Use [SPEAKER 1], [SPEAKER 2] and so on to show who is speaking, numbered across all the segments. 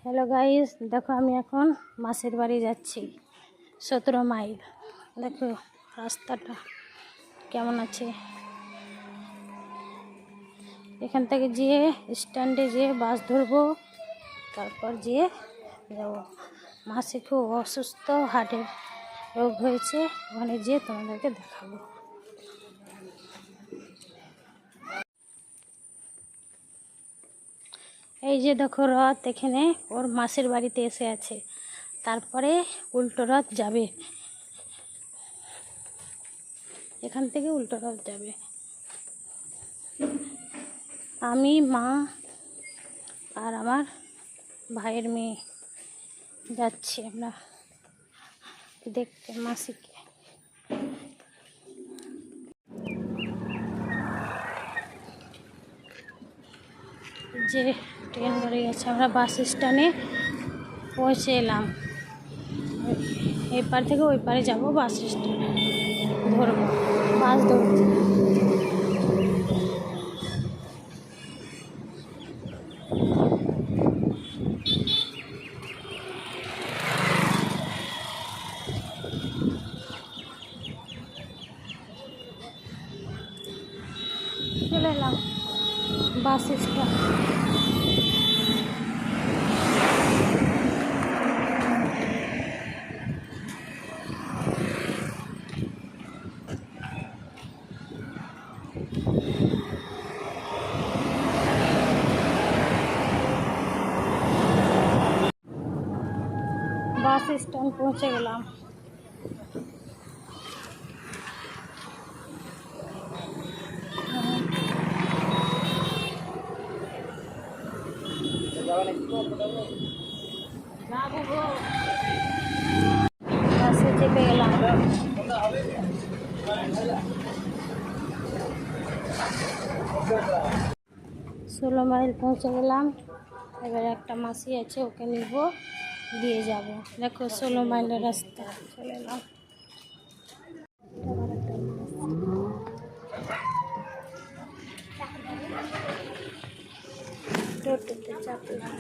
[SPEAKER 1] Hello guys, দেখো আমি এখন মাসির বাড়ি যাচ্ছি 17 মাইল। দেখো রাস্তাটা কেমন আছে। এখান থেকে যেয়ে স্ট্যান্ডে যেয়ে বাস ধরবো, তারপর যেয়ে যাবো। মাসি খুব অসুস্থ, হার্টের রোগ হয়েছে, ওখানে যেয়ে তোমাদেরকে দেখাবো। এই যে দেখো রথ, এখানে ওর মাসির বাড়িতে এসে আছে, তারপরে উল্টো রথ যাবে, এখান থেকে উল্টো রথ যাবে। আমি, মা আর আমার ভাইয়ের মেয়ে যাচ্ছি আমরা দেখতে মাসিকে। যে ট্রেন ধরে গেছে, আমরা বাস স্ট্যান্ডে পৌঁছে এলাম। এই পার থেকে ওই পারে যাবো, বাস স্ট্যান্ড ধরবো, বাস ধরবো। চলে এলাম বাস স্ট্যান্ড। বাস স্ট্যান্ড পৌঁছে গেলাম। বাসে চেপে গেলাম। 16 মাইল পৌঁছে গেলাম। এবার একটা মাসি আছে, ওকে নিব, দিয়ে যাব। দেখো 16 মাইলের রাস্তা চলে এলাম। টোটোতে চাপলাম।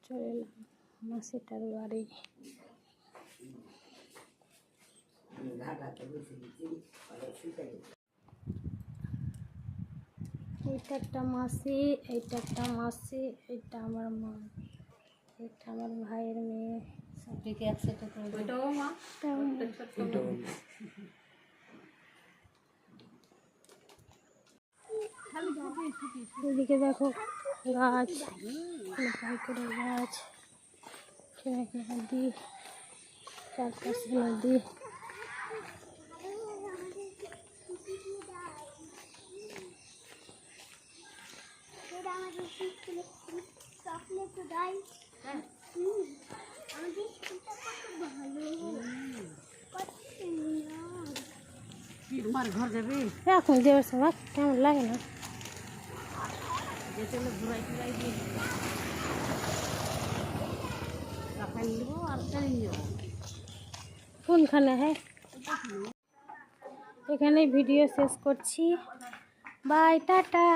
[SPEAKER 1] চলে এলাম মাসিটার বাড়ি। এইটা একটা মাসি, এইটা একটা মাসি, এইটা আমার মা, এটা আমার ভাইয়ের মেয়ে। এদিকে দেখো গাছ, পাইকারি গাছ, নদী, চারপাশে নদী। ঘর যাবে এখন, যাবে সবাই, কেমন লাগে না? কোনখানে? হ্যাঁ, এখানে ভিডিও শেষ করছি। Bye, tata.